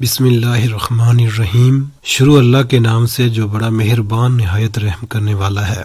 بسم اللہ الرحمن الرحیم۔ شروع اللہ کے نام سے جو بڑا مہربان نہایت رحم کرنے والا ہے۔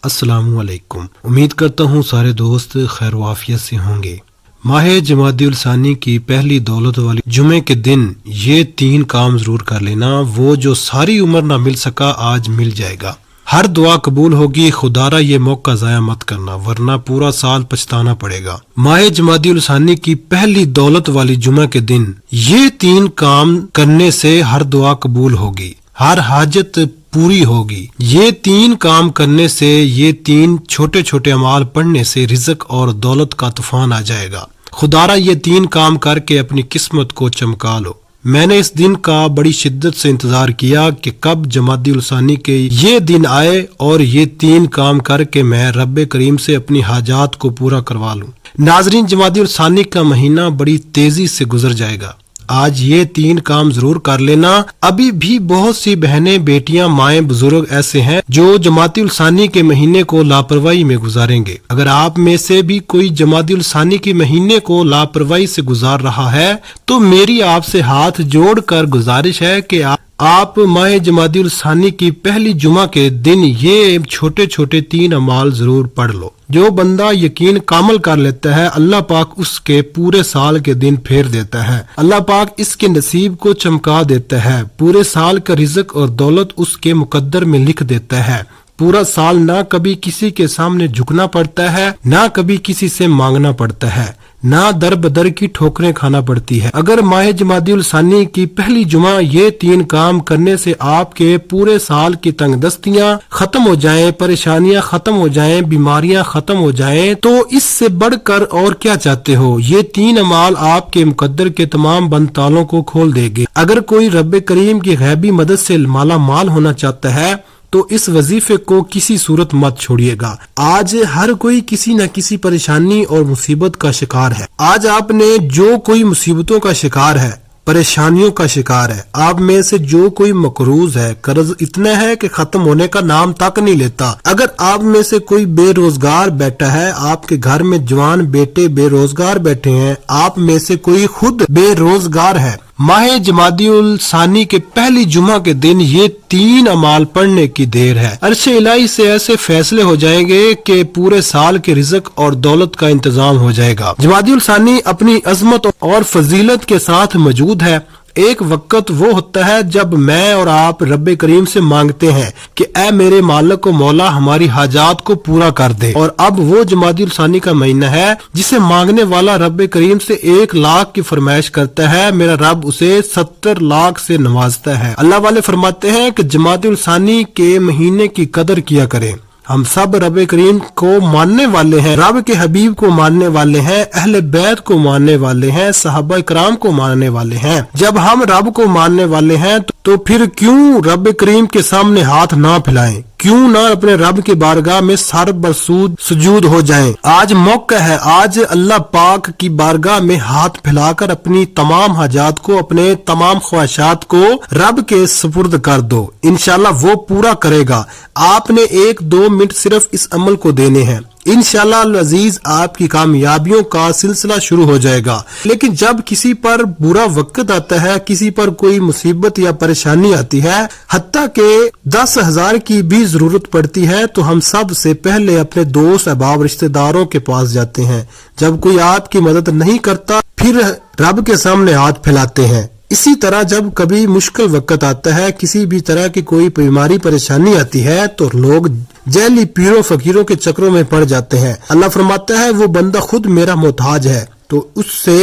السلام علیکم، امید کرتا ہوں سارے دوست خیر و عافیت سے ہوں گے۔ ماہ جمادی الثانی کی پہلی دولت والی جمعے کے دن یہ 3 کام ضرور کر لینا، وہ جو ساری عمر نہ مل سکا آج مل جائے گا۔ ہر دعا قبول ہوگی، خدارا یہ موقع ضائع مت کرنا ورنہ پورا سال پچھتانا پڑے گا۔ ماہ جمادی الثانی کی پہلی دولت والی جمعہ کے دن یہ 3 کام کرنے سے ہر دعا قبول ہوگی، ہر حاجت پوری ہوگی۔ یہ 3 کام کرنے سے، یہ 3 چھوٹے چھوٹے اعمال پڑھنے سے رزق اور دولت کا طوفان آ جائے گا۔ خدارا یہ 3 کام کر کے اپنی قسمت کو چمکا لو۔ میں نے اس دن کا بڑی شدت سے انتظار کیا کہ کب جمادی الثانی کے یہ دن آئے اور یہ 3 کام کر کے میں رب کریم سے اپنی حاجات کو پورا کروا لوں۔ ناظرین، جمادی الثانی کا مہینہ بڑی تیزی سے گزر جائے گا۔ آج یہ 3 کام ضرور کر لینا۔ ابھی بھی بہت سی بہنیں، بیٹیاں، مائیں، بزرگ ایسے ہیں جو جمادی الثانی کے مہینے کو لاپرواہی میں گزاریں گے۔ اگر آپ میں سے بھی کوئی جمادی الثانی کے مہینے کو لاپرواہی سے گزار رہا ہے تو میری آپ سے ہاتھ جوڑ کر گزارش ہے کہ آپ ماہ جمادی الثانی کی پہلی جمعہ کے دن یہ چھوٹے چھوٹے 3 اعمال ضرور پڑھ لو۔ جو بندہ یقین کامل کر لیتا ہے، اللہ پاک اس کے پورے سال کے دن پھیر دیتا ہے۔ اللہ پاک اس کے نصیب کو چمکا دیتا ہے، پورے سال کا رزق اور دولت اس کے مقدر میں لکھ دیتا ہے۔ پورا سال نہ کبھی کسی کے سامنے جھکنا پڑتا ہے، نہ کبھی کسی سے مانگنا پڑتا ہے، نہ در بدر کی ٹھوکریں کھانا پڑتی ہے۔ اگر ماہ جمادی الثانی کی پہلی جمعہ یہ 3 کام کرنے سے آپ کے پورے سال کی تنگ دستیاں ختم ہو جائیں، پریشانیاں ختم ہو جائیں، بیماریاں ختم ہو جائیں، تو اس سے بڑھ کر اور کیا چاہتے ہو؟ یہ 3 اعمال آپ کے مقدر کے تمام بند تالوں کو کھول دے گے۔ اگر کوئی رب کریم کی غیبی مدد سے مالا مال ہونا چاہتا ہے تو اس وظیفے کو کسی صورت مت چھوڑیے گا۔ آج ہر کوئی کسی نہ کسی پریشانی اور مصیبت کا شکار ہے۔ آج آپ نے جو کوئی مصیبتوں کا شکار ہے، پریشانیوں کا شکار ہے، آپ میں سے جو کوئی مقروض ہے، قرض اتنا ہے کہ ختم ہونے کا نام تک نہیں لیتا۔ اگر آپ میں سے کوئی بے روزگار بیٹھا ہے، آپ کے گھر میں جوان بیٹے بے روزگار بیٹھے ہیں، آپ میں سے کوئی خود بے روزگار ہے، ماہ جمادی الثانی کے پہلی جمعہ کے دن یہ 3 اعمال پڑھنے کی دیر ہے۔ عرش الہی سے ایسے فیصلے ہو جائیں گے کہ پورے سال کے رزق اور دولت کا انتظام ہو جائے گا۔ جمادی الثانی اپنی عظمت اور فضیلت کے ساتھ موجود ہے۔ ایک وقت وہ ہوتا ہے جب میں اور آپ رب کریم سے مانگتے ہیں کہ اے میرے مالک و مولا ہماری حاجات کو پورا کر دے، اور اب وہ جمادی الثانی کا مہینہ ہے جسے مانگنے والا رب کریم سے 1 لاکھ کی فرمائش کرتا ہے، میرا رب اسے 70 لاکھ سے نوازتا ہے۔ اللہ والے فرماتے ہیں کہ جمادی الثانی کے مہینے کی قدر کیا کریں۔ ہم سب رب کریم کو ماننے والے ہیں، رب کے حبیب کو ماننے والے ہیں، اہل بیت کو ماننے والے ہیں، صحابہ کرام کو ماننے والے ہیں۔ جب ہم رب کو ماننے والے ہیں تو پھر کیوں رب کریم کے سامنے ہاتھ نہ پھیلائیں؟ کیوں نہ اپنے رب کی بارگاہ میں سر برسود سجود ہو جائیں؟ آج موقع ہے، آج اللہ پاک کی بارگاہ میں ہاتھ پھیلا کر اپنی تمام حاجات کو، اپنے تمام خواہشات کو رب کے سپرد کر دو، انشاءاللہ وہ پورا کرے گا۔ آپ نے 1-2 منٹ صرف اس عمل کو دینے ہیں، انشاءاللہ العزیز آپ کی کامیابیوں کا سلسلہ شروع ہو جائے گا۔ لیکن جب کسی پر برا وقت آتا ہے، کسی پر کوئی مصیبت یا پریشانی آتی ہے، حتیٰ کہ 10,000 کی بھی ضرورت پڑتی ہے، تو ہم سب سے پہلے اپنے دوست احباب رشتہ داروں کے پاس جاتے ہیں۔ جب کوئی آپ کی مدد نہیں کرتا پھر رب کے سامنے ہاتھ پھیلاتے ہیں۔ اسی طرح جب کبھی مشکل وقت آتا ہے، کسی بھی طرح کی کوئی بیماری پریشانی آتی ہے، تو لوگ جعلی پیروں فقیروں کے چکروں میں پڑ جاتے ہیں۔ اللہ فرماتا ہے وہ بندہ خود میرا محتاج ہے تو اس سے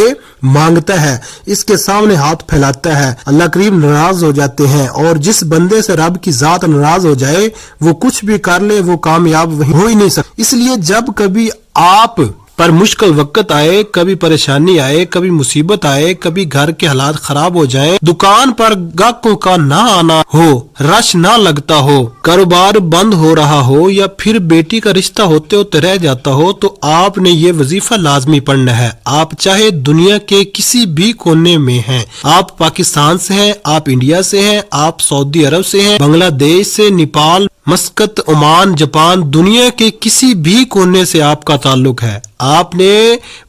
مانگتا ہے، اس کے سامنے ہاتھ پھیلاتا ہے، اللہ کریم ناراض ہو جاتے ہیں، اور جس بندے سے رب کی ذات ناراض ہو جائے وہ کچھ بھی کر لے وہ کامیاب ہو ہی نہیں سکتا۔ اس لیے جب کبھی آپ پر مشکل وقت آئے، کبھی پریشانی آئے، کبھی مصیبت آئے، کبھی گھر کے حالات خراب ہو جائیں، دکان پر گاہکوں کا نہ آنا ہو، رش نہ لگتا ہو، کاروبار بند ہو رہا ہو، یا پھر بیٹی کا رشتہ ہوتے ہوتے رہ جاتا ہو، تو آپ نے یہ وظیفہ لازمی پڑھنا ہے۔ آپ چاہے دنیا کے کسی بھی کونے میں ہیں، آپ پاکستان سے ہیں، آپ انڈیا سے ہیں، آپ سعودی عرب سے ہیں، بنگلہ دیش سے، نیپال، مسقط، عمان، جاپان، دنیا کے کسی بھی کونے سے آپ کا تعلق ہے، آپ نے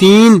3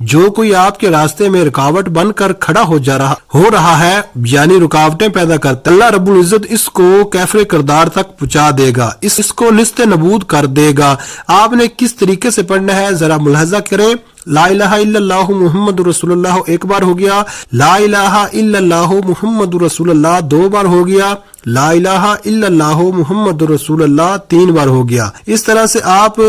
جو کوئی آپ کے راستے میں رکاوٹ بن کر کھڑا ہو رہا ہے یعنی رکاوٹیں پیدا کرتا، اللہ رب العزت اس کو کیفر کردار تک پہنچا دے گا، اس کو نیست نبود کر دے گا۔ آپ نے کس طریقے سے پڑھنا ہے ذرا ملاحظہ کریں۔ لا الہ الا اللہ محمد رسول اللہ ایک بار ہو گیا، لا الہ الا اللہ محمد رسول اللہ دو بار ہو گیا، لا الہ الا اللہ محمد رسول اللہ تین بار ہو گیا۔ اس طرح سے آپ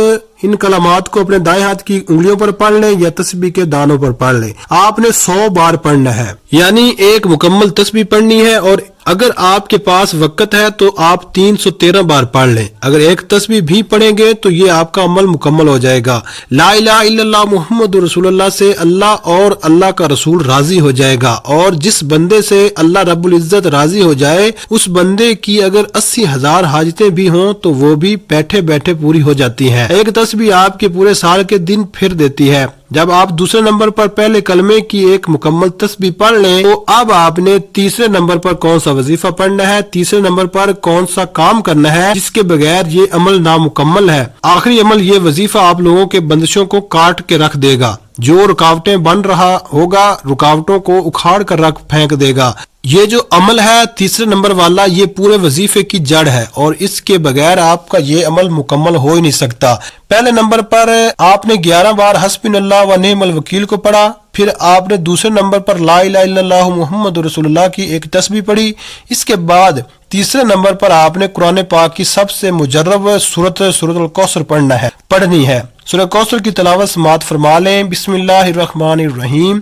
ان کلمات کو اپنے دائیں ہاتھ کی انگلیوں پر پڑھ لیں یا تسبیح کے دانوں پر پڑھ لیں۔ آپ نے 100 بار پڑھنا ہے، یعنی ایک مکمل تسبیح پڑھنی ہے، اور اگر آپ کے پاس وقت ہے تو آپ 313 بار پڑھ لیں۔ اگر ایک تسبیح بھی پڑھیں گے تو یہ آپ کا عمل مکمل ہو جائے گا۔ لا الہ الا اللہ محمد رسول اللہ سے اللہ اور اللہ کا رسول راضی ہو جائے گا، اور جس بندے سے اللہ رب العزت راضی ہو جائے اس بندے کی اگر 80,000 حاجتیں بھی ہوں تو وہ بھی بیٹھے بیٹھے پوری ہو جاتی ہیں۔ ایک تسبیح آپ کے پورے سال کے دن پھر دیتی ہے۔ جب آپ دوسرے نمبر پر پہلے کلمے کی ایک مکمل تسبیح پڑھ لیں تو اب آپ نے تیسرے نمبر پر کون سا وظیفہ پڑھنا ہے، تیسرے نمبر پر کون سا کام کرنا ہے جس کے بغیر یہ عمل نامکمل ہے۔ آخری عمل یہ وظیفہ آپ لوگوں کے بندشوں کو کاٹ کے رکھ دے گا، جو رکاوٹیں بن رہا ہوگا رکاوٹوں کو اکھاڑ کر رکھ پھینک دے گا۔ یہ جو عمل ہے تیسرے نمبر والا یہ پورے وظیفے کی جڑ ہے، اور اس کے بغیر آپ کا یہ عمل مکمل ہو ہی نہیں سکتا۔ پہلے نمبر پر آپ نے 11 بار حسبنا اللہ و نعم الوکیل کو پڑھا، پھر آپ نے دوسرے نمبر پر لا الہ الا اللہ محمد رسول اللہ کی ایک تسبیح پڑھی۔ اس کے بعد تیسرے نمبر پر آپ نے قرآن پاک کی سب سے مجرب سورت الکوثر پڑھنی ہے۔ سورہ کوثر کی تلاوت سماعت فرما لیں۔ بسم اللہ الرحمن الرحیم،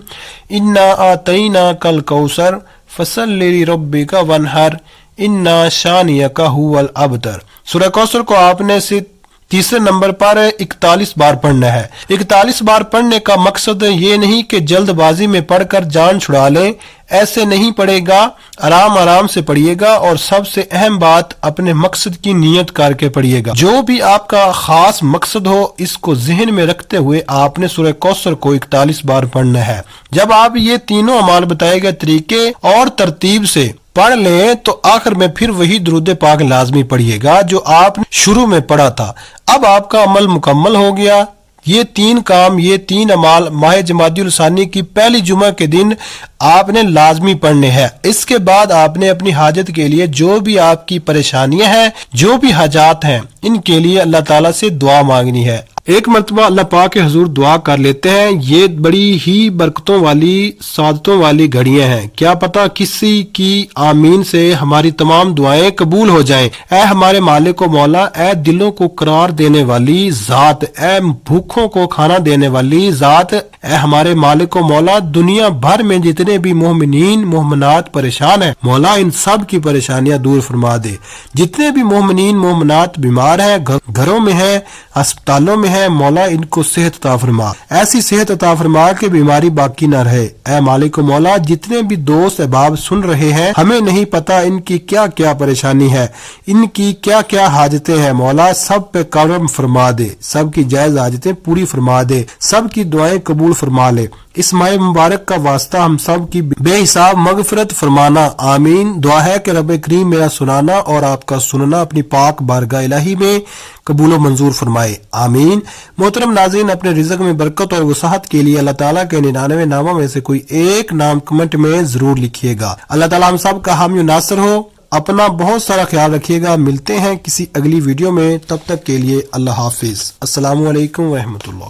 انا آتیناک الکوثر فصل لربک وانحر انا شانئک ھو الابتر۔ سورہ کوثر کو آپ نے تیسرے نمبر پر 41 بار پڑھنا ہے۔ 41 بار پڑھنے کا مقصد یہ نہیں کہ جلد بازی میں پڑھ کر جان چھڑا لیں، ایسے نہیں پڑھے گا، آرام آرام سے پڑھیے گا، اور سب سے اہم بات اپنے مقصد کی نیت کر کے پڑھیے گا۔ جو بھی آپ کا خاص مقصد ہو اس کو ذہن میں رکھتے ہوئے آپ نے سورہ کوثر کو 41 بار پڑھنا ہے۔ جب آپ یہ تینوں اعمال بتائے گئے طریقے اور ترتیب سے پڑھ لیں تو آخر میں پھر وہی درود پاک لازمی پڑھیے گا جو آپ نے شروع میں پڑھا تھا۔ اب آپ کا عمل مکمل ہو گیا۔ یہ تین کام، یہ تین اعمال ماہ جمادی الثانی کی پہلی جمعہ کے دن آپ نے لازمی پڑھنے ہیں۔ اس کے بعد آپ نے اپنی حاجت کے لیے جو بھی آپ کی پریشانیاں ہیں، جو بھی حاجات ہیں، ان کے لیے اللہ تعالیٰ سے دعا مانگنی ہے۔ ایک مرتبہ اللہ پاک کے حضور دعا کر لیتے ہیں۔ یہ بڑی ہی برکتوں والی سعادتوں والی گھڑیاں ہیں، کیا پتہ کسی کی آمین سے ہماری تمام دعائیں قبول ہو جائیں۔ اے ہمارے مالک و مولا، اے دلوں کو قرار دینے والی ذات، اے بھوکوں کو کھانا دینے والی ذات، اے ہمارے مالک و مولا، دنیا بھر میں جتنے بھی مومنین مومنات پریشان ہیں مولا ان سب کی پریشانیاں دور فرما دے۔ جتنے بھی مومنین مومنات بیمار ہیں، گھروں میں ہیں، اسپتالوں میں ہیں، مولا ان کو صحت عطا فرما، ایسی صحت عطا فرما کہ بیماری باقی نہ رہے۔ اے مالک و مولا، جتنے بھی دوست احباب سن رہے ہیں، ہمیں نہیں پتا ان کی کیا کیا پریشانی ہے، ان کی کیا کیا حاجتیں ہیں، مولا سب پہ کرم فرما دے، سب کی جائز حاجتیں پوری فرما دے، سب کی دعائیں قبول فرما لے۔ اس ماہ مبارک کا واسطہ ہم سب کی بے حساب مغفرت فرمانا، آمین۔ دعا ہے کہ رب کریم میرا سنانا اور آپ کا سننا اپنی پاک بارگاہ الہی میں قبول و منظور فرمائے، آمین۔ محترم ناظرین، اپنے رزق میں برکت اور وسعت کے لیے اللہ تعالیٰ کے 99 ناموں میں سے کوئی ایک نام کمنٹ میں ضرور لکھیے گا۔ اللہ تعالیٰ ہم سب کا حامی و ناصر ہو۔ اپنا بہت سارا خیال رکھیے گا۔ ملتے ہیں کسی اگلی ویڈیو میں، تب تک کے لیے اللہ حافظ۔ السلام علیکم ورحمۃ اللہ۔